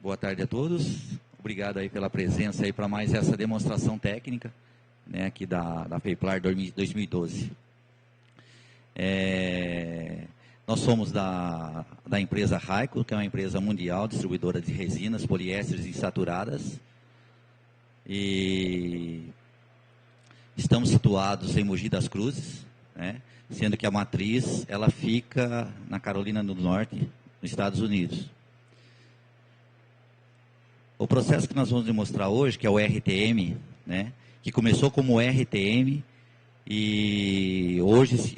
Boa tarde a todos. Obrigado aí pela presença aí para mais essa demonstração técnica, né, aqui da FEIPLAR 2012. Nós somos da empresa Raico, que é uma empresa mundial, distribuidora de resinas, poliésteres insaturadas. E estamos situados em Mogi das Cruzes, né, sendo que a matriz ela fica na Carolina do Norte, nos Estados Unidos. O processo que nós vamos demonstrar hoje, que é o RTM, né, que começou como RTM e hoje,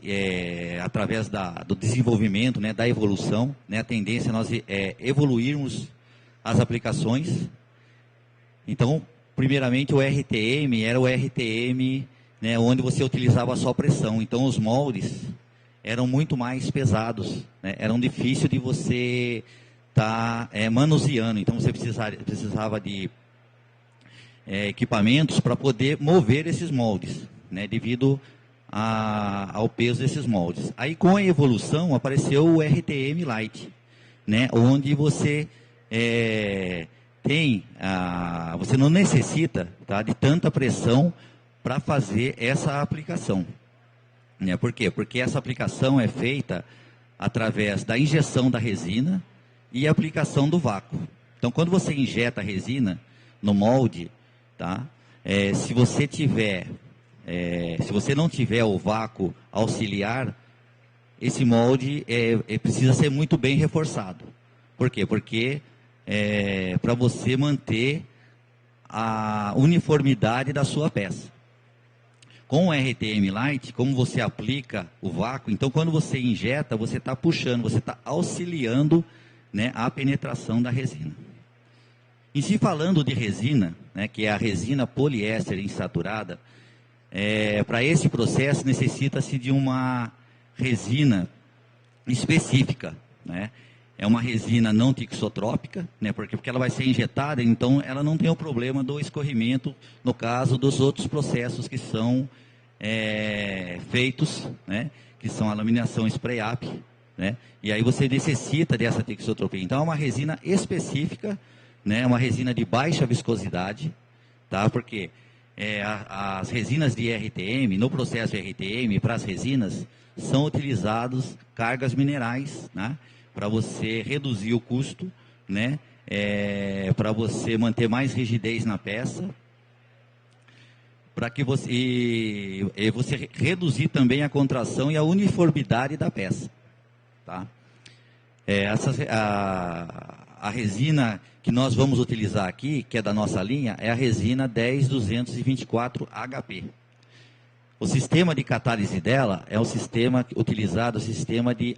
através do desenvolvimento, né, da evolução, né, a tendência é nós evoluirmos as aplicações. Então, primeiramente, o RTM era o RTM, né, onde você utilizava só pressão. Então, os moldes eram muito mais pesados, né, eram difíceis de você estar manuseando. Então, você precisava de equipamentos para poder mover esses moldes, né, devido ao peso desses moldes. Aí, com a evolução, apareceu o RTM Light, né, onde você você não necessita, tá, de tanta pressão para fazer essa aplicação. Né? Por quê? Porque essa aplicação é feita através da injeção da resina e aplicação do vácuo. Então, quando você injeta a resina no molde, tá, se você não tiver o vácuo auxiliar, esse molde precisa ser muito bem reforçado. Por quê? Porque para você manter a uniformidade da sua peça. Com o RTM Light, como você aplica o vácuo, então quando você injeta, você está puxando, você está auxiliando, né, a penetração da resina. Em si, falando de resina, né, que é a resina poliéster insaturada, para esse processo necessita-se de uma resina específica, né? É uma resina não tixotrópica, né, porque ela vai ser injetada, então ela não tem o problema do escorrimento, no caso dos outros processos que são feitos, né, que são a laminação spray-up, né, e aí você necessita dessa tixotropia. Então é uma resina específica, né, uma resina de baixa viscosidade, tá, porque as resinas de RTM, no processo de RTM, para as resinas, são utilizados cargas minerais, né, para você reduzir o custo, né, para você manter mais rigidez na peça, para que você reduzir também a contração e a uniformidade da peça, tá? A resina que nós vamos utilizar aqui, que é da nossa linha, é a resina 10224 HP. O sistema de catálise dela é o sistema utilizado, o sistema de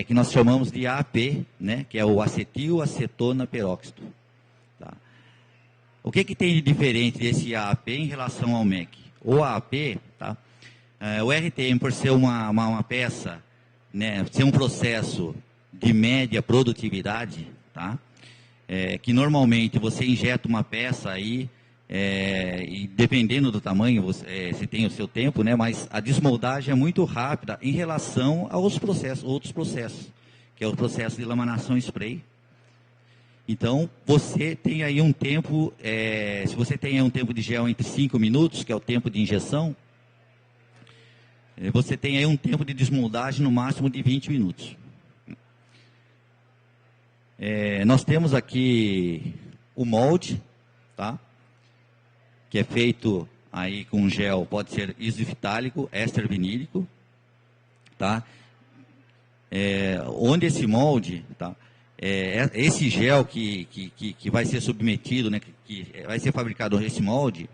que nós chamamos de AAP, né, que é o acetil acetona peróxido. Tá? O que tem de diferente desse AAP em relação ao MEC? O AAP, tá, o RTM, por ser uma peça, né, ser um processo de média produtividade, tá, que normalmente você injeta uma peça aí, e dependendo do tamanho, você tem o seu tempo, né, mas a desmoldagem é muito rápida em relação aos outros processos, que é o processo de laminação spray. Então, você tem aí um tempo, se você tem aí um tempo de gel entre 5 minutos, que é o tempo de injeção, você tem aí um tempo de desmoldagem no máximo de 20 minutos. Nós temos aqui o molde, tá? Que é feito aí com gel, pode ser isofitálico, éster vinílico, tá? Onde esse molde, tá? Esse gel que vai ser submetido, né, que vai ser fabricado esse molde,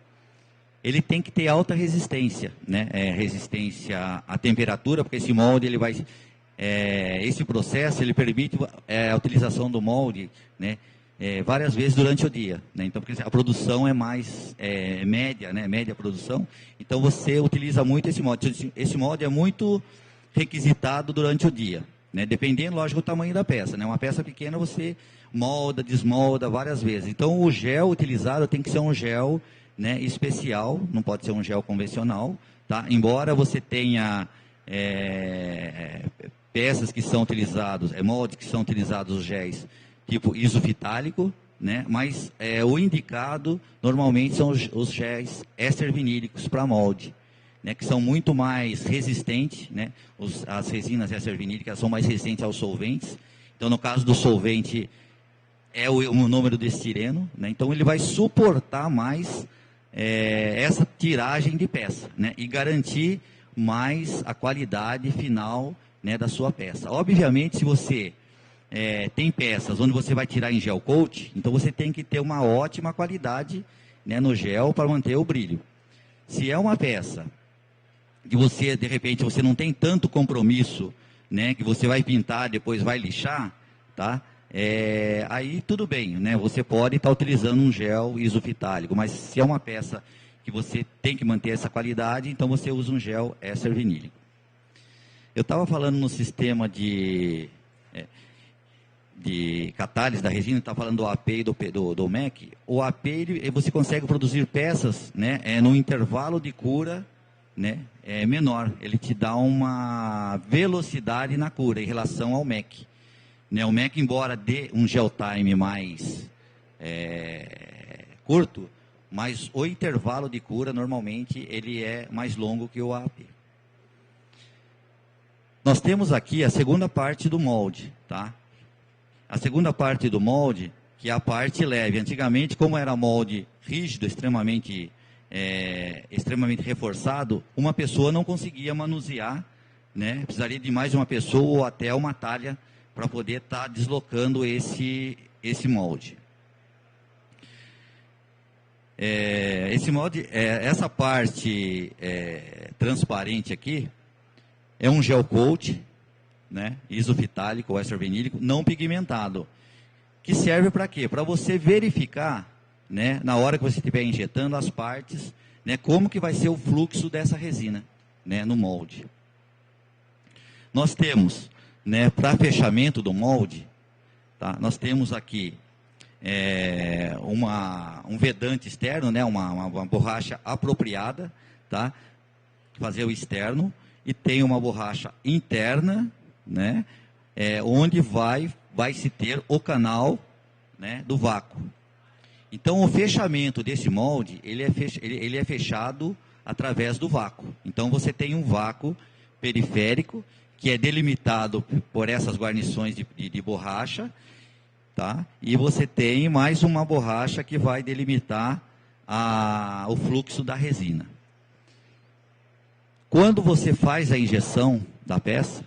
ele tem que ter alta resistência, né? Resistência à temperatura, porque esse molde ele vai, esse processo ele permite a utilização do molde, né, várias vezes durante o dia, né? Então, porque a produção é mais média, né? Média produção. Então, você utiliza muito esse molde. Esse molde é muito requisitado durante o dia, né? Dependendo, lógico, do tamanho da peça, né? Uma peça pequena você molda, desmolda várias vezes. Então, o gel utilizado tem que ser um gel, né, especial, não pode ser um gel convencional, tá? Embora você tenha peças que são utilizados, moldes que são utilizados os géis tipo isofitálico, né? Mas o indicado normalmente são os géis éster-vinílicos para molde, né? Que são muito mais resistentes, né? As resinas éster-vinílicas são mais resistentes aos solventes. Então, no caso do solvente, é o número de estireno, né? Então ele vai suportar mais essa tiragem de peça, né? E garantir mais a qualidade final, né, da sua peça. Obviamente, se você tem peças onde você vai tirar em gel coat, então você tem que ter uma ótima qualidade, né, no gel para manter o brilho. Se é uma peça que você, de repente, você não tem tanto compromisso, né, que você vai pintar, depois vai lixar, tá? Aí tudo bem, né? Você pode estar utilizando um gel isofitálico, mas se é uma peça que você tem que manter essa qualidade, então você usa um gel éster vinílico. Eu estava falando no sistema de catálise da resina, está falando do AP e do MEC. O AP, você consegue produzir peças, né, no intervalo de cura, né, menor. Ele te dá uma velocidade na cura em relação ao MEC. Né, o MEC, embora dê um gel time mais curto, mas o intervalo de cura, normalmente, ele é mais longo que o AP. Nós temos aqui a segunda parte do molde, tá? A segunda parte do molde, que é a parte leve. Antigamente, como era molde rígido, extremamente reforçado, uma pessoa não conseguia manusear, né? Precisaria de mais de uma pessoa ou até uma talha para poder estar deslocando esse molde. Esse molde, essa parte transparente aqui, é um gel coat, né, isofitálico ou éster-vinílico, não pigmentado, que serve para quê? Para você verificar, né, na hora que você estiver injetando as partes, né, como que vai ser o fluxo dessa resina, né, no molde. Nós temos, né, para fechamento do molde, tá, nós temos aqui um vedante externo, né, uma borracha apropriada, tá, fazer o externo, e tem uma borracha interna, né, onde vai se ter o canal, né, do vácuo. Então, o fechamento desse molde, ele é fechado através do vácuo. Então, você tem um vácuo periférico, que é delimitado por essas guarnições de borracha, tá? E você tem mais uma borracha que vai delimitar o fluxo da resina. Quando você faz a injeção da peça,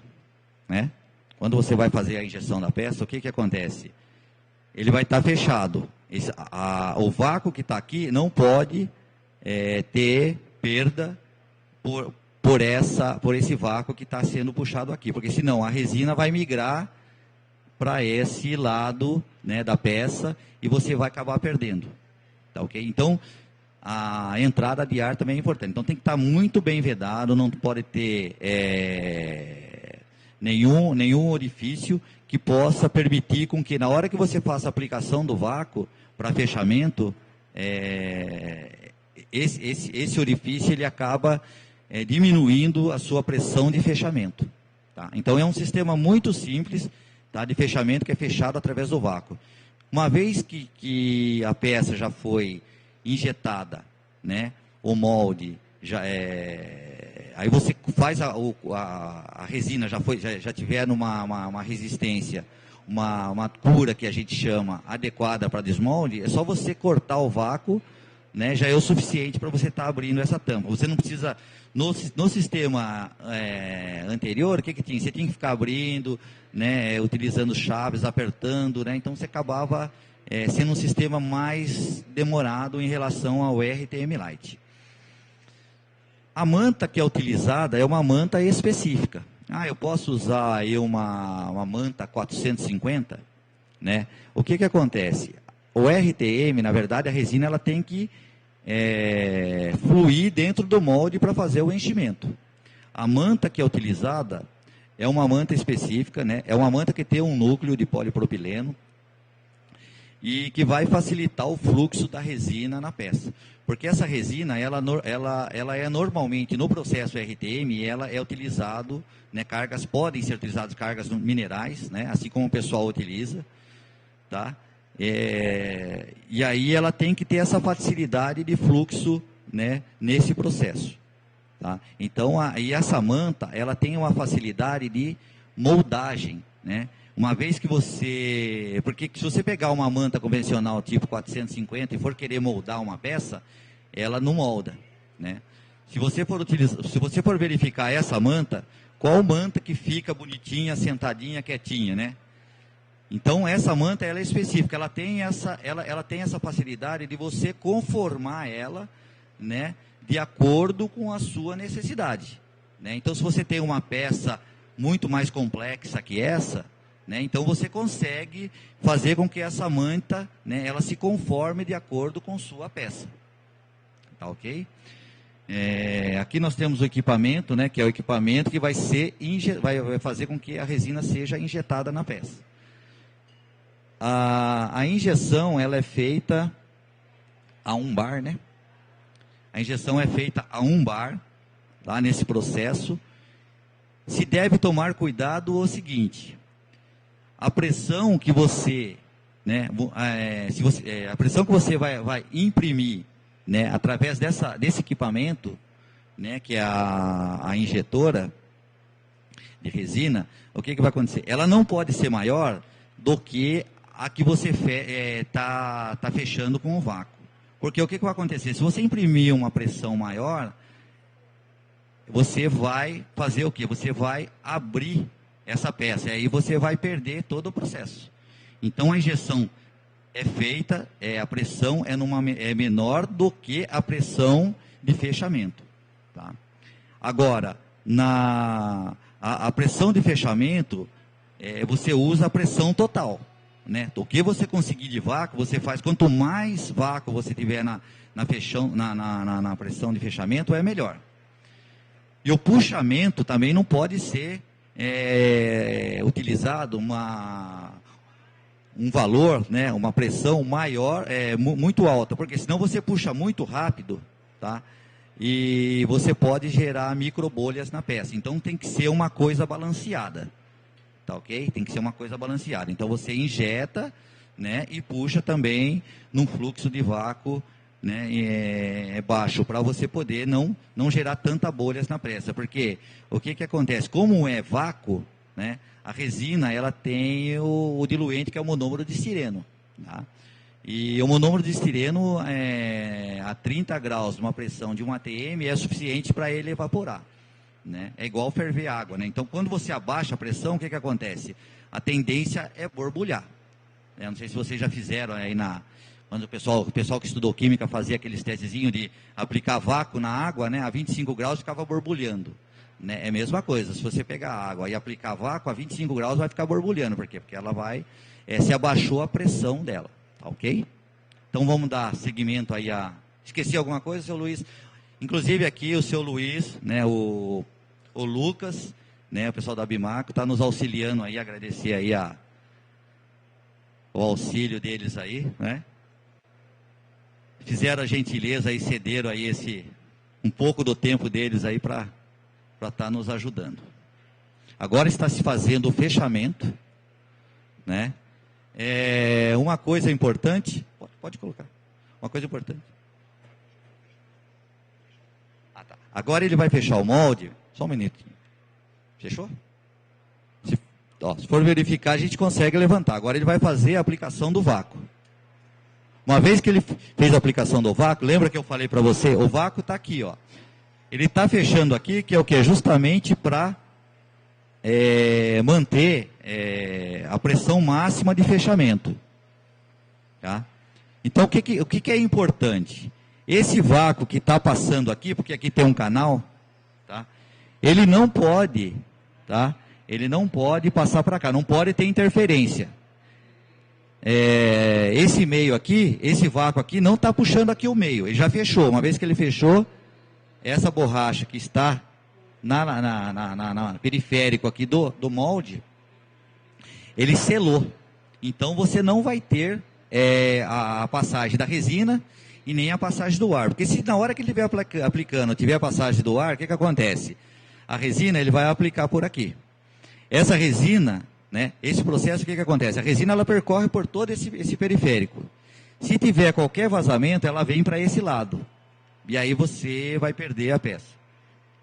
né? Quando você vai fazer a injeção da peça, o que acontece? Ele vai estar fechado. O vácuo que está aqui não pode ter perda por esse vácuo que está sendo puxado aqui, porque senão a resina vai migrar para esse lado, né, da peça e você vai acabar perdendo. Tá, ok? Então, a entrada de ar também é importante. Então, tem que estar muito bem vedado, não pode ter nenhum orifício que possa permitir com que, na hora que você faça a aplicação do vácuo para fechamento, esse orifício ele acaba diminuindo a sua pressão de fechamento. Tá? Então, é um sistema muito simples, tá, de fechamento, que é fechado através do vácuo. Uma vez que a peça já foi injetada, né, o molde, aí você faz a resina, já tiver uma resistência, uma cura que a gente chama adequada para desmolde, é só você cortar o vácuo, né, já é o suficiente para você estar abrindo essa tampa. Você não precisa, no sistema anterior, o que tinha? Você tinha que ficar abrindo, né, utilizando chaves, apertando, né, então você acabava sendo um sistema mais demorado em relação ao RTM Lite. A manta que é utilizada é uma manta específica. Eu posso usar aí uma manta 450, né? O que acontece? O RTM, na verdade, a resina ela tem que fluir dentro do molde para fazer o enchimento. A manta que é utilizada é uma manta específica, né? É uma manta que tem um núcleo de polipropileno e que vai facilitar o fluxo da resina na peça. Porque essa resina, ela é normalmente, no processo RTM, ela é utilizado, né, podem ser utilizadas cargas minerais, né, assim como o pessoal utiliza, tá? E aí ela tem que ter essa facilidade de fluxo, né, nesse processo. Tá? Então, e essa manta, ela tem uma facilidade de moldagem, né? Uma vez que você... Porque se você pegar uma manta convencional tipo 450 e for querer moldar uma peça, ela não molda, né? Se você for verificar essa manta, qual manta que fica bonitinha, sentadinha, quietinha, né? Então, essa manta ela é específica, ela tem essa facilidade de você conformar ela, né, de acordo com a sua necessidade, né? Então, se você tem uma peça muito mais complexa que essa, né, então você consegue fazer com que essa manta, né, ela se conforme de acordo com sua peça. Tá ok? Aqui nós temos o equipamento, né, que é o equipamento que vai fazer com que a resina seja injetada na peça. A injeção ela é feita a 1 bar, né? A injeção é feita a 1 bar, lá nesse processo. Se deve tomar cuidado o seguinte: a pressão que você, né, a pressão que você vai imprimir, né, através desse equipamento, né, que é a injetora de resina, o que vai acontecer? Ela não pode ser maior do que a que você está fechando com o vácuo. Porque o que vai acontecer? Se você imprimir uma pressão maior, você vai fazer o quê? Você vai abrir essa peça, e aí você vai perder todo o processo. Então, a injeção é feita, a pressão é menor do que a pressão de fechamento. Tá? Agora, a pressão de fechamento, você usa a pressão total. Né? O que você conseguir de vácuo, você faz. Quanto mais vácuo você tiver na pressão de fechamento, é melhor. E o puxamento também não pode ser utilizado um valor, né, uma pressão maior, muito alta, porque senão você puxa muito rápido, tá? E você pode gerar microbolhas na peça. Então tem que ser uma coisa balanceada. Tá ok? Tem que ser uma coisa balanceada. Então você injeta, né, e puxa também num fluxo de vácuo, né, baixo, para você poder não gerar tanta bolhas na peça. Porque o que acontece? Como é vácuo, né, a resina ela tem o diluente que é o monômero de estireno. Tá? E o monômero de estireno a 30 graus, numa pressão de 1 atm, é suficiente para ele evaporar. Né? É igual ferver água, né? Então, quando você abaixa a pressão, o que acontece? A tendência é borbulhar. Não sei se vocês já fizeram aí quando o pessoal que estudou química fazia aqueles testezinhos de aplicar vácuo na água, né? A 25 graus ficava borbulhando. Né? É a mesma coisa, se você pegar a água e aplicar vácuo, a 25 graus vai ficar borbulhando. Por quê? Porque ela se abaixou a pressão dela. Tá ok? Então, vamos dar seguimento aí Esqueci alguma coisa, seu Luiz? Inclusive aqui o seu Luiz, né, o Lucas, né, o pessoal da Bimaco, está nos auxiliando aí, agradecer aí o auxílio deles aí, né? Fizeram a gentileza e cederam aí um pouco do tempo deles aí para estar nos ajudando. Agora está se fazendo o fechamento, né? Uma coisa importante, pode colocar, uma coisa importante. Tá. Agora ele vai fechar o molde. Só um minutinho. Fechou? Se for verificar, a gente consegue levantar. Agora ele vai fazer a aplicação do vácuo. Uma vez que ele fez a aplicação do vácuo, lembra que eu falei para você? O vácuo está aqui, ó. Ele está fechando aqui, que é o que? Justamente para manter a pressão máxima de fechamento. Tá? Então, o que é importante? Esse vácuo que está passando aqui, porque aqui tem um canal, tá? Ele não pode, tá? Ele não pode passar para cá, não pode ter interferência. Esse meio aqui, esse vácuo aqui, não está puxando aqui o meio, ele já fechou. Uma vez que ele fechou, essa borracha que está na periférico aqui do molde, ele selou. Então você não vai ter a passagem da resina e nem a passagem do ar. Porque se na hora que ele estiver aplicando, tiver a passagem do ar, o que acontece? A resina ele vai aplicar por aqui. Essa resina, né? Esse processo, o que acontece? A resina ela percorre por todo esse periférico. Se tiver qualquer vazamento, ela vem para esse lado. E aí você vai perder a peça.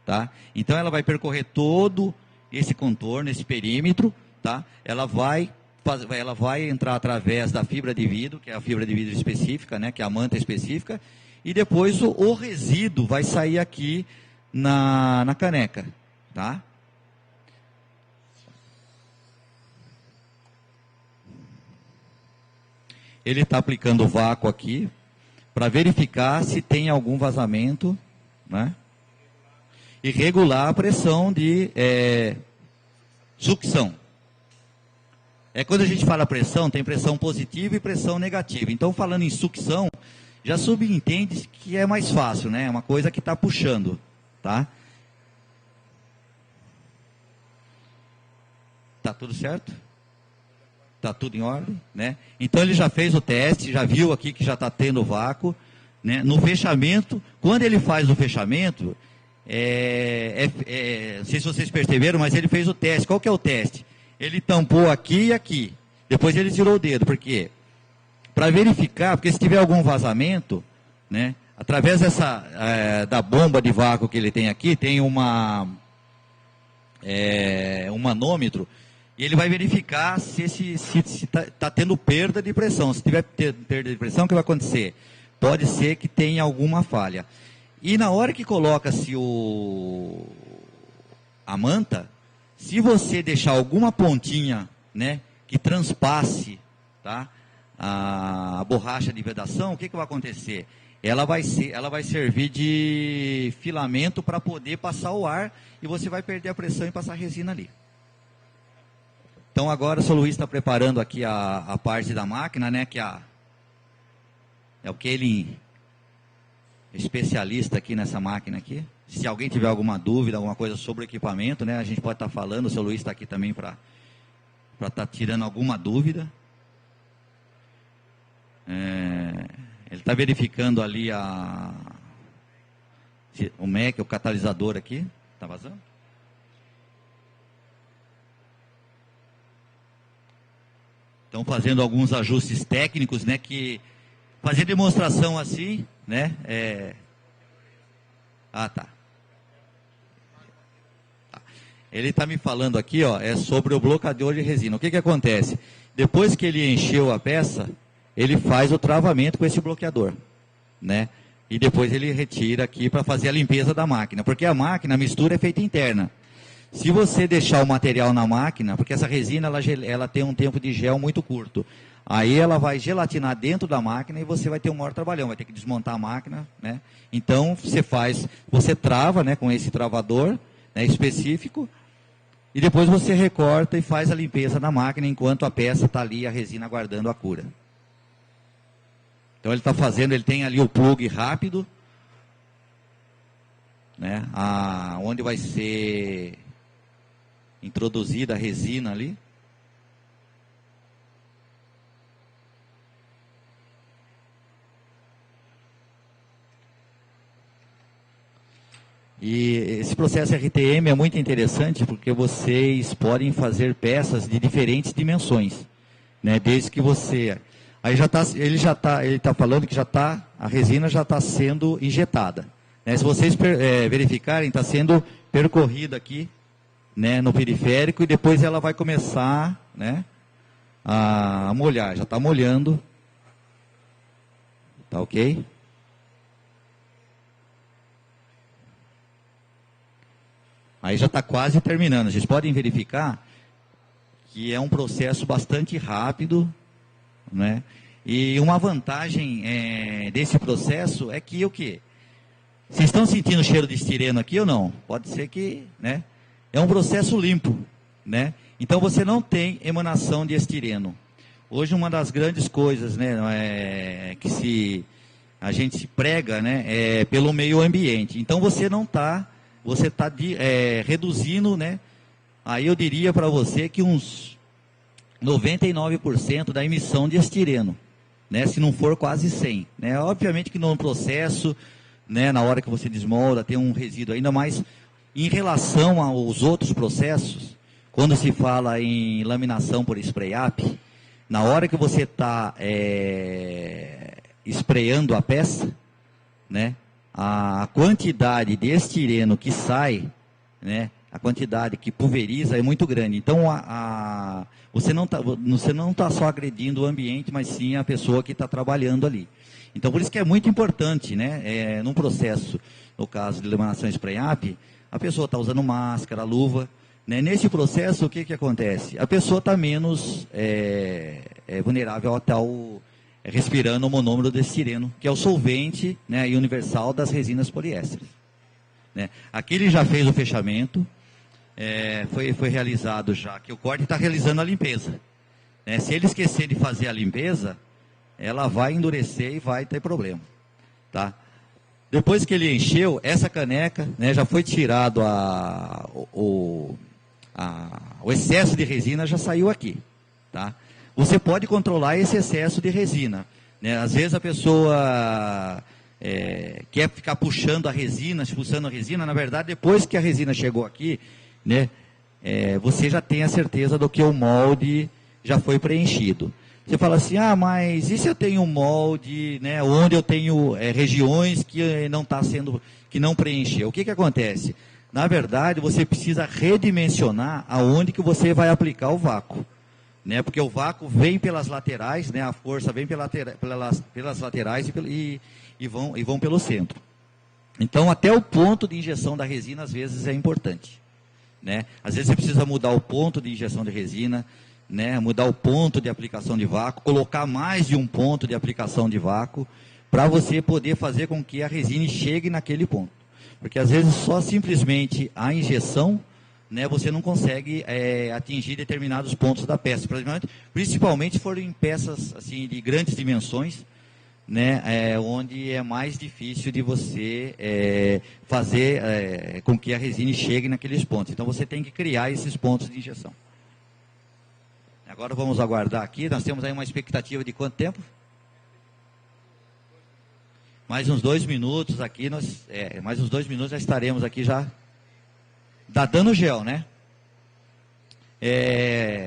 Tá? Então ela vai percorrer todo esse contorno, esse perímetro. Tá? Ela vai entrar através da fibra de vidro, que é a fibra de vidro específica, né? Que é a manta específica. E depois o resíduo vai sair aqui na caneca. Tá? Ele está aplicando o vácuo aqui para verificar se tem algum vazamento, né? E regular a pressão de sucção. Quando a gente fala pressão, tem pressão positiva e pressão negativa. Então, falando em sucção, já subentende que é mais fácil, né? É uma coisa que está puxando, tá? Tá tudo certo? Tá tudo em ordem, né? Então ele já fez o teste, já viu aqui que já está tendo vácuo, né? No fechamento, quando ele faz o fechamento, não sei se vocês perceberam, mas ele fez o teste. Qual que é o teste? Ele tampou aqui e aqui. Depois ele tirou o dedo, por quê? Para verificar, porque se tiver algum vazamento, né? Através da bomba de vácuo que ele tem aqui, tem um manômetro. E ele vai verificar se está tendo perda de pressão. Se tiver perda de pressão, o que vai acontecer? Pode ser que tenha alguma falha. E na hora que coloca-se a manta, se você deixar alguma pontinha, né, que transpasse, tá, a borracha de vedação, o que vai acontecer? Ela vai servir de filamento para poder passar o ar e você vai perder a pressão e passar a resina ali. Então agora o Sr. Luiz está preparando aqui a parte da máquina, né? Que é o que ele é especialista aqui nessa máquina aqui. Se alguém tiver alguma dúvida, alguma coisa sobre o equipamento, né? A gente pode estar falando, o Sr. Luiz está aqui também para estar tirando alguma dúvida. Ele está verificando ali o MEC, o catalisador aqui. Está vazando? Estão fazendo alguns ajustes técnicos, né? Que fazer demonstração assim, né? Tá. Ele está me falando aqui, ó, sobre o bloqueador de resina. O que acontece? Depois que ele encheu a peça, ele faz o travamento com esse bloqueador, né? E depois ele retira aqui para fazer a limpeza da máquina, porque a mistura é feita interna. Se você deixar o material na máquina, porque essa resina ela tem um tempo de gel muito curto, aí ela vai gelatinar dentro da máquina e você vai ter um maior trabalhão, vai ter que desmontar a máquina, né? Então você trava, né, com esse travador, né, específico, e depois você recorta e faz a limpeza da máquina enquanto a peça está ali, a resina aguardando a cura. Então ele tem ali o plug rápido, né, onde vai ser introduzida a resina ali. E esse processo RTM é muito interessante porque vocês podem fazer peças de diferentes dimensões, né? Desde que você... Aí ele está falando que a resina já está sendo injetada, né? Se vocês verificarem, está sendo percorrida aqui, né, no periférico, e depois ela vai começar, né, a molhar. Já está molhando. Tá ok? Aí já está quase terminando. Vocês podem verificar que é um processo bastante rápido, né? E uma vantagem desse processo é que o quê? Vocês estão sentindo o cheiro de estireno aqui ou não? Pode ser que, né? É um processo limpo, né? Então você não tem emanação de estireno. Hoje uma das grandes coisas, né, que a gente se prega, né, é pelo meio ambiente. Então você está reduzindo, né? Aí eu diria para você que uns 99% da emissão de estireno, né? Se não for quase 100, né? Obviamente que no processo, né, na hora que você desmolda, tem um resíduo ainda mais. Em relação aos outros processos, quando se fala em laminação por spray-up, na hora que você está espraiando a peça, né, a quantidade de estireno que sai, né, a quantidade que pulveriza é muito grande. Então, você não está só agredindo o ambiente, mas sim a pessoa que está trabalhando ali. Então, por isso que é muito importante, né, num processo, no caso de laminação spray-up, a pessoa está usando máscara, luva, né. Nesse processo, o que acontece? A pessoa está menos vulnerável a tal respirando o monômero de estireno, que é o solvente, né, universal das resinas poliésteres. Né. Aqui ele já fez o fechamento, foi realizado já, que o corte está realizando a limpeza. Né. Se ele esquecer de fazer a limpeza, ela vai endurecer e vai ter problema. Tá? Depois que ele encheu, essa caneca, né, já foi tirado o excesso de resina, já saiu aqui. Tá? Você pode controlar esse excesso de resina. Né? Às vezes a pessoa quer ficar puxando a resina, expulsando a resina. Na verdade, depois que a resina chegou aqui, né, você já tem a certeza do que o molde já foi preenchido. Você fala assim, mas e se eu tenho um molde, né, onde eu tenho regiões que não preencheu? O que acontece? Na verdade, você precisa redimensionar aonde que você vai aplicar o vácuo. Né, porque o vácuo vem pelas laterais, né, a força vem pelas laterais e vão pelo centro. Então, até o ponto de injeção da resina, às vezes, é importante. Né? Às vezes, você precisa mudar o ponto de injeção de resina, né, mudar o ponto de aplicação de vácuo, colocar mais de um ponto de aplicação de vácuo, para você poder fazer com que a resina chegue naquele ponto. Porque, às vezes, só simplesmente a injeção, né, você não consegue atingir determinados pontos da peça, principalmente se forem peças assim, de grandes dimensões, né, onde é mais difícil de você fazer com que a resina chegue naqueles pontos. Então, você tem que criar esses pontos de injeção. Agora vamos aguardar aqui, nós temos aí uma expectativa de quanto tempo? Mais uns 2 minutos aqui, mais uns 2 minutos já estaremos aqui já. Está dando gel, né?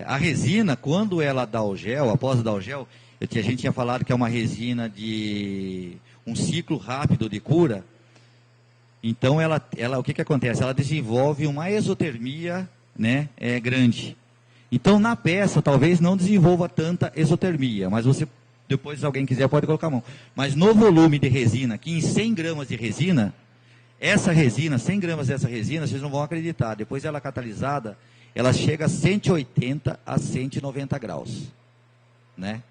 A resina, quando ela dá o gel, após dar o gel, a gente tinha falado que é uma resina de um ciclo rápido de cura. Então, o que acontece? Ela desenvolve uma exotermia, né, grande. Então, na peça, talvez não desenvolva tanta exotermia, mas você, depois, se alguém quiser, pode colocar a mão. Mas no volume de resina, aqui em 100 gramas de resina, essa resina, 100 gramas dessa resina, vocês não vão acreditar, depois ela catalisada, ela chega a 180 a 190 graus. Né?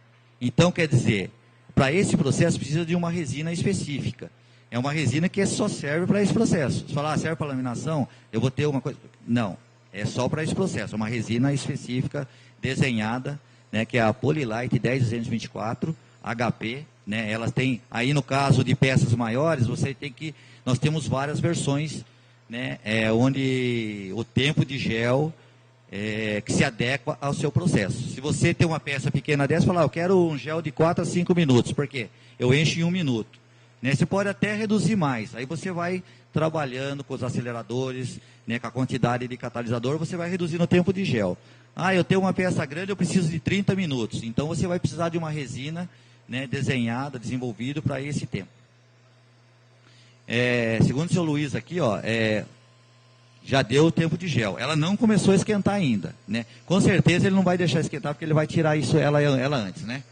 Então, quer dizer, para esse processo precisa de uma resina específica. É uma resina que só serve para esse processo. Se falar, serve para laminação, eu vou ter uma coisa... Não, é só para esse processo. É uma resina específica, desenhada, né, que é a Polylite 10224 HP. Né? Elas têm, aí no caso de peças maiores, nós temos várias versões, né, onde o tempo de gel que se adequa ao seu processo. Se você tem uma peça pequena dessa, fala, eu quero um gel de 4 a 5 minutos, por quê? Eu encho em 1 minuto. Né? Você pode até reduzir mais, aí você vai trabalhando com os aceleradores, né, com a quantidade de catalisador, você vai reduzindo o tempo de gel. Eu tenho uma peça grande, eu preciso de 30 minutos, então você vai precisar de uma resina, né, desenhada, desenvolvida para esse tempo. Segundo o seu Luiz aqui, já deu o tempo de gel. Ela não começou a esquentar ainda. Né? Com certeza ele não vai deixar esquentar, porque ele vai tirar ela antes. Né?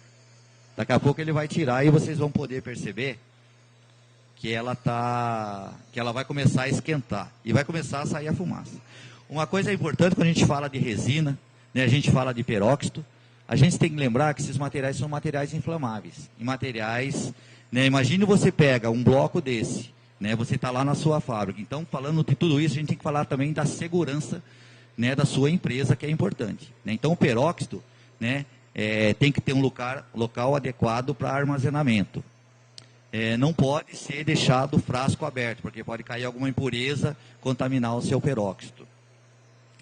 Daqui a pouco ele vai tirar e vocês vão poder perceber que ela vai começar a esquentar. E vai começar a sair a fumaça. Uma coisa importante quando a gente fala de resina, né, a gente fala de peróxido, a gente tem que lembrar que esses materiais são materiais inflamáveis. E materiais, né, imagine você pega um bloco desse, né, você está lá na sua fábrica. Então, falando de tudo isso, a gente tem que falar também da segurança, né, da sua empresa, que é importante. Né? Então, o peróxido, né, tem que ter um local adequado para armazenamento. Não pode ser deixado o frasco aberto, porque pode cair alguma impureza, contaminar o seu peróxido.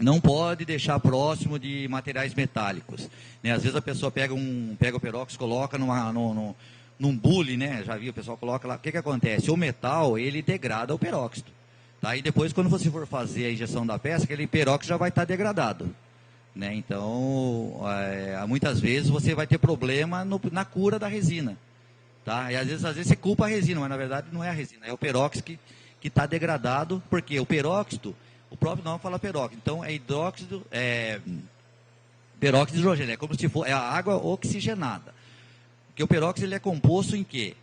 Não pode deixar próximo de materiais metálicos. Né? Às vezes a pessoa pega o peróxido, coloca num bule, né? Já viu, o pessoal coloca lá. O que acontece? O metal, ele degrada o peróxido. Tá? E depois, quando você for fazer a injeção da peça, aquele peróxido já vai estar degradado. né? Então, muitas vezes você vai ter problema na cura da resina, tá? E às vezes você culpa a resina, mas na verdade não é a resina, é o peróxido que está degradado, porque o peróxido, o próprio nome fala peróxido, então é hidróxido, peróxido de hidrogênio, é como se for a água oxigenada. Porque o peróxido ele é composto em quê?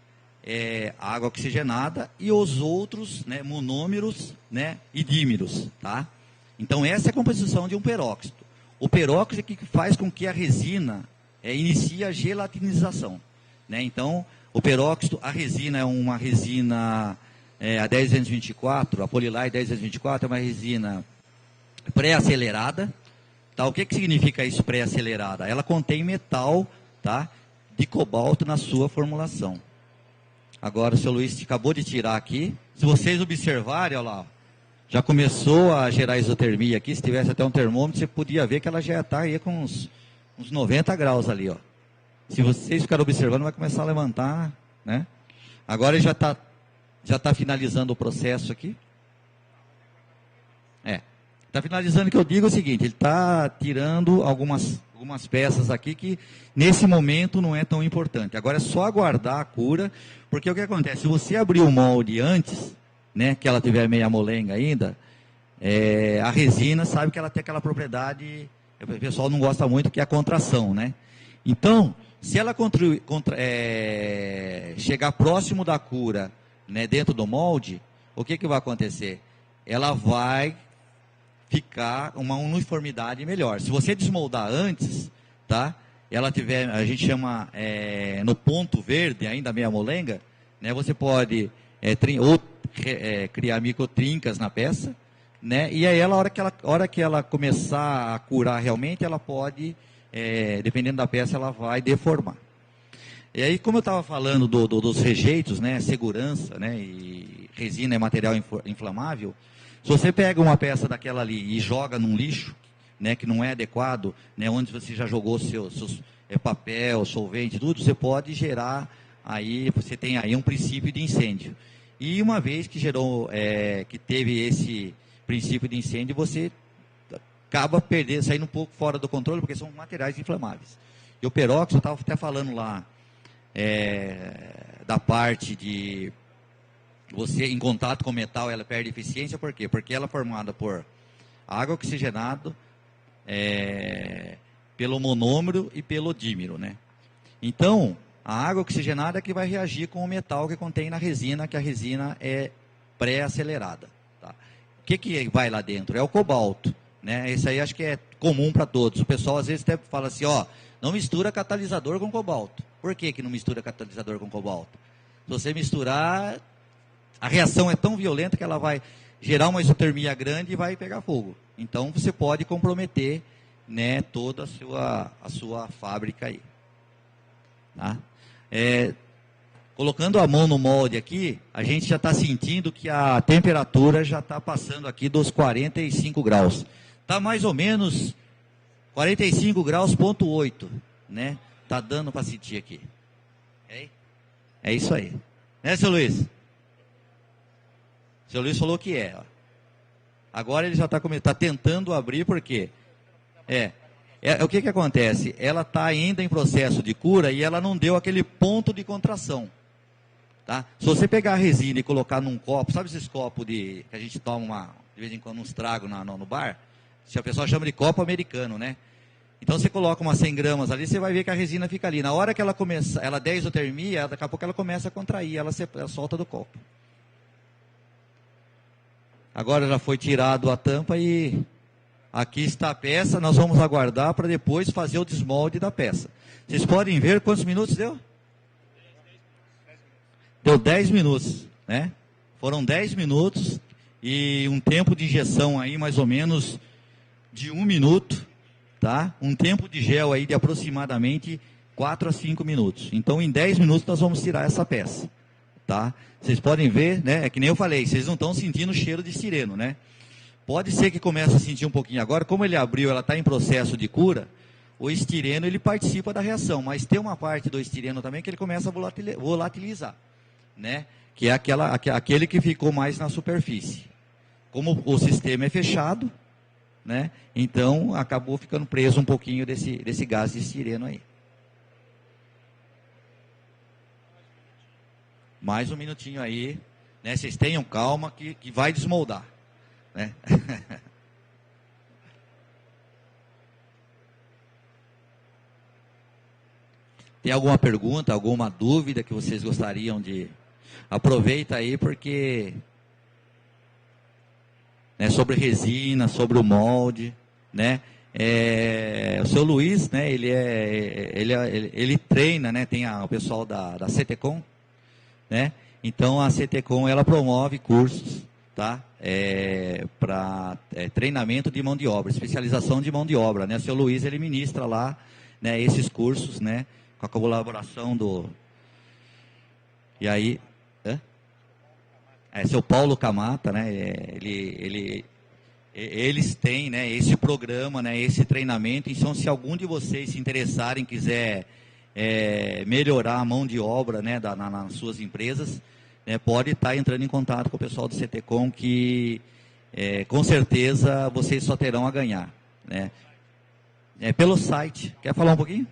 Água oxigenada e os outros, né, monômeros, né, e dímeros, tá? Então essa é a composição de um peróxido. O peróxido é que faz com que a resina inicie a gelatinização, né? Então o peróxido, a resina é uma resina a 10224, a Polilite 10224 é uma resina pré-acelerada, tá? O que significa isso pré-acelerada? Ela contém metal, tá, de cobalto na sua formulação. Agora o seu Luiz acabou de tirar aqui. Se vocês observarem, olha lá, já começou a gerar isotermia aqui. Se tivesse até um termômetro, você podia ver que ela já está aí com uns 90 graus ali, ó. Se vocês ficarem observando, vai começar a levantar, né? Agora ele já tá finalizando o processo aqui. Está finalizando, que eu digo o seguinte, ele está tirando algumas peças aqui que nesse momento não é tão importante. Agora é só aguardar a cura, porque o que acontece? Se você abrir o molde antes, né, que ela tiver meia molenga ainda, a resina sabe que ela tem aquela propriedade, o pessoal não gosta muito, que é a contração, né? Então, se ela chegar próximo da cura, né, dentro do molde, o que vai acontecer? Ela vai ficar uma uniformidade melhor. Se você desmoldar antes, tá? Ela tiver, a gente chama no ponto verde, ainda meia molenga, né? Você pode criar microtrincas na peça, né? E aí ela, a hora que ela começar a curar realmente, ela pode, dependendo da peça, ela vai deformar. E aí, como eu estava falando dos rejeitos, né? Segurança, né? E resina é material inflamável. Se você pega uma peça daquela ali e joga num lixo, né, que não é adequado, né, onde você já jogou seus papel, solvente, tudo, você pode gerar aí, você tem aí um princípio de incêndio. E uma vez que gerou, que teve esse princípio de incêndio, você acaba saindo um pouco fora do controle, porque são materiais inflamáveis. E o peróxido, eu estava até falando lá da parte de você, em contato com o metal, ela perde eficiência, por quê? Porque ela é formada por água oxigenada, pelo monômero e pelo dímero, né? Então, a água oxigenada é que vai reagir com o metal que contém na resina, que a resina é pré-acelerada. Tá? O que vai lá dentro? É o cobalto, né? Isso aí acho que é comum para todos. O pessoal às vezes até fala assim, ó, não mistura catalisador com cobalto. Por que não mistura catalisador com cobalto? Se você misturar, a reação é tão violenta que ela vai gerar uma isotermia grande e vai pegar fogo. Então, você pode comprometer, né, toda a sua fábrica aí. Tá? Colocando a mão no molde aqui, a gente já está sentindo que a temperatura já está passando aqui dos 45 graus. Está mais ou menos 45 graus, ponto 8, né? Está dando para sentir aqui. É isso aí. Né, seu Luiz? O seu Luiz falou que ó. Agora ele já está tentando abrir, por quê? O que acontece? Ela está ainda em processo de cura e ela não deu aquele ponto de contração. Tá? Se você pegar a resina e colocar num copo, sabe esses copos que a gente toma de vez em quando uns tragos no bar? Se a pessoa chama de copo americano, né? Então você coloca umas 100 gramas ali, você vai ver que a resina fica ali. Na hora que ela começa, ela der isotermia, daqui a pouco ela começa a contrair, ela solta do copo. Agora já foi tirado a tampa e aqui está a peça. Nós vamos aguardar para depois fazer o desmolde da peça. Vocês podem ver quantos minutos deu? Deu 10 minutos, né? Foram 10 minutos e um tempo de injeção aí mais ou menos de 1 minuto, tá? Um tempo de gel aí de aproximadamente 4 a 5 minutos. Então em 10 minutos nós vamos tirar essa peça. Tá? Vocês podem ver, né? É que nem eu falei, vocês não estão sentindo o cheiro de estireno, né? Pode ser que comece a sentir um pouquinho agora, como ele abriu, ela está em processo de cura, o estireno ele participa da reação, mas tem uma parte do estireno também que ele começa a volatilizar, né? Que é aquele que ficou mais na superfície. Como o sistema é fechado, né? Então, acabou ficando preso um pouquinho desse gás de estireno aí. Mais um minutinho aí, né? Vocês tenham calma que vai desmoldar, né? Tem alguma pergunta, alguma dúvida que vocês gostariam de... Aproveita aí porque... Né, sobre resina, sobre o molde, né? O seu Luiz, né? Ele treina, né? Tem o pessoal da CTCom, né? Então a CTCom ela promove cursos, tá? Para treinamento de mão de obra, especialização de mão de obra, né? O seu Luiz ele ministra lá, né? Esses cursos, né? Com a colaboração do... E aí... seu Paulo Camata, né? Eles têm, né, esse programa, né, esse treinamento. Então, se algum de vocês se interessarem, quiser melhorar a mão de obra, né, nas suas empresas, né, pode estar entrando em contato com o pessoal do CTCom, que com certeza vocês só terão a ganhar, né? Pelo site. Quer falar um pouquinho?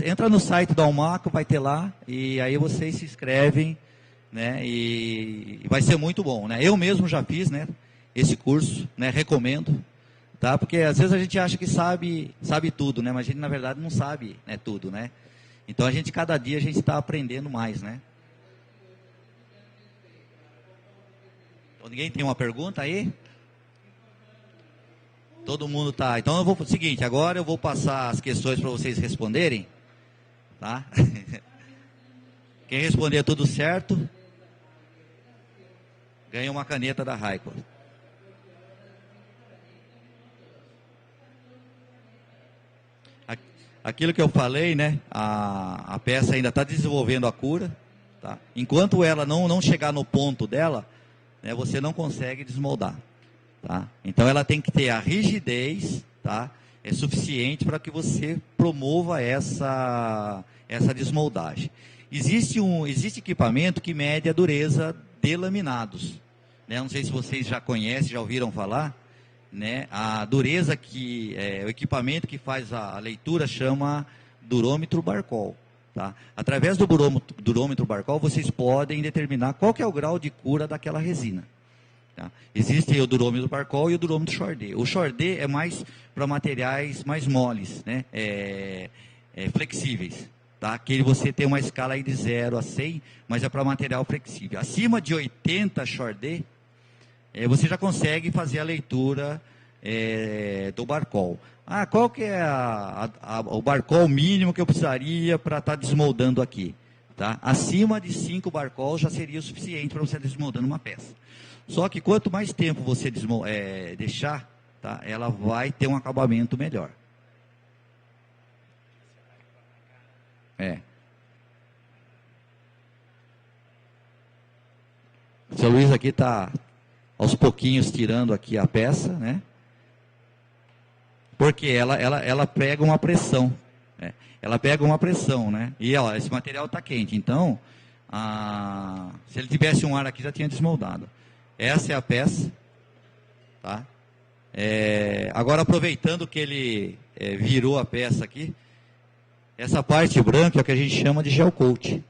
Entra no site do Almaco, vai ter lá, e aí vocês se inscrevem, né, e vai ser muito bom, né? Eu mesmo já fiz, né, esse curso, né, recomendo, tá? Porque às vezes a gente acha que sabe tudo, né? Mas a gente na verdade não sabe, né, tudo, né? Então cada dia a gente está aprendendo mais, né? Então, ninguém tem uma pergunta aí? Todo mundo tá. Então eu vou seguinte, agora eu vou passar as questões para vocês responderem, tá? Quem responder tudo certo, ganha uma caneta da Raico. Aquilo que eu falei, né? A peça ainda está desenvolvendo a cura, tá? Enquanto ela não chegar no ponto dela, né, você não consegue desmoldar. Tá? Então ela tem que ter a rigidez, tá? Suficiente para que você promova essa desmoldagem. Existe equipamento que mede a dureza de laminados, né? Não sei se vocês já conhecem, já ouviram falar, né? A dureza o equipamento que faz a leitura chama durômetro Barcol. Tá? Através do durômetro Barcol vocês podem determinar qual que é o grau de cura daquela resina. Tá? Existe o durômetro Barcol e o durômetro Chordé. O Chordé é mais para materiais mais moles, né? Flexíveis. Tá? Que você tem uma escala aí de 0 a 100, mas é para material flexível. Acima de 80 Chordé, você já consegue fazer a leitura do Barcol. Qual que é o Barcol mínimo que eu precisaria para estar desmoldando aqui? Tá? Acima de 5 Barcol já seria o suficiente para você estar desmoldando uma peça. Só que quanto mais tempo você deixar, tá, ela vai ter um acabamento melhor. O seu Luiz aqui está aos pouquinhos tirando aqui a peça, né? Porque ela pega uma pressão. Ela pega uma pressão, né? E ó, esse material está quente. Então, se ele tivesse um ar aqui, já tinha desmoldado. Essa é a peça, tá? Agora, aproveitando que ele virou a peça aqui, essa parte branca é o que a gente chama de gel coat,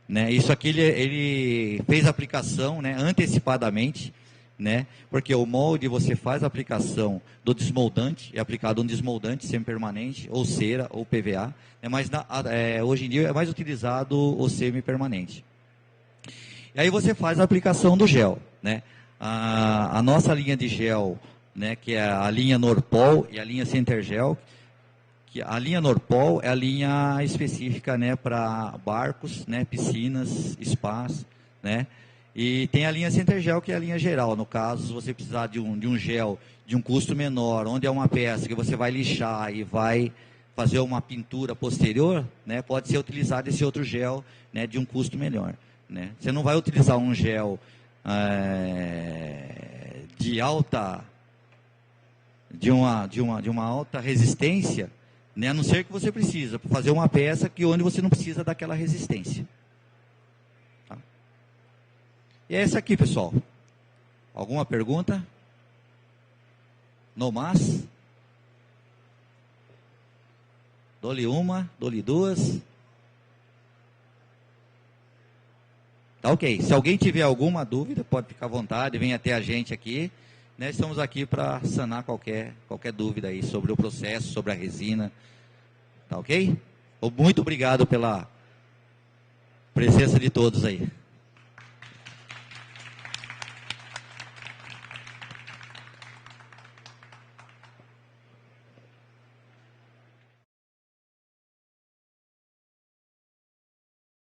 né? Isso aqui ele fez a aplicação, né, antecipadamente, né? Porque o molde você faz a aplicação do desmoldante, é aplicado um desmoldante semi-permanente, ou cera, ou PVA, né? Mas hoje em dia é mais utilizado o semi-permanente. E aí você faz a aplicação do gel, né? A nossa linha de gel, né, que é a linha Norpol e a linha Centergel, que a linha Norpol é a linha específica, né, para barcos, né, piscinas, spas, né? E tem a linha Centergel, que é a linha geral. No caso, se você precisar de um gel de um custo menor, onde é uma peça que você vai lixar e vai fazer uma pintura posterior, né, pode ser utilizado esse outro gel, né, de um custo melhor, né? Você não vai utilizar um gel de uma alta resistência, né, a não ser que você precisa para fazer uma peça onde você não precisa daquela resistência. Tá? E é essa aqui, pessoal. Alguma pergunta? No mas? Dou-lhe uma, dou-lhe duas. Tá ok. Se alguém tiver alguma dúvida, pode ficar à vontade, venha até a gente aqui. Nós estamos aqui para sanar qualquer dúvida aí sobre o processo, sobre a resina. Tá ok? Muito obrigado pela presença de todos aí.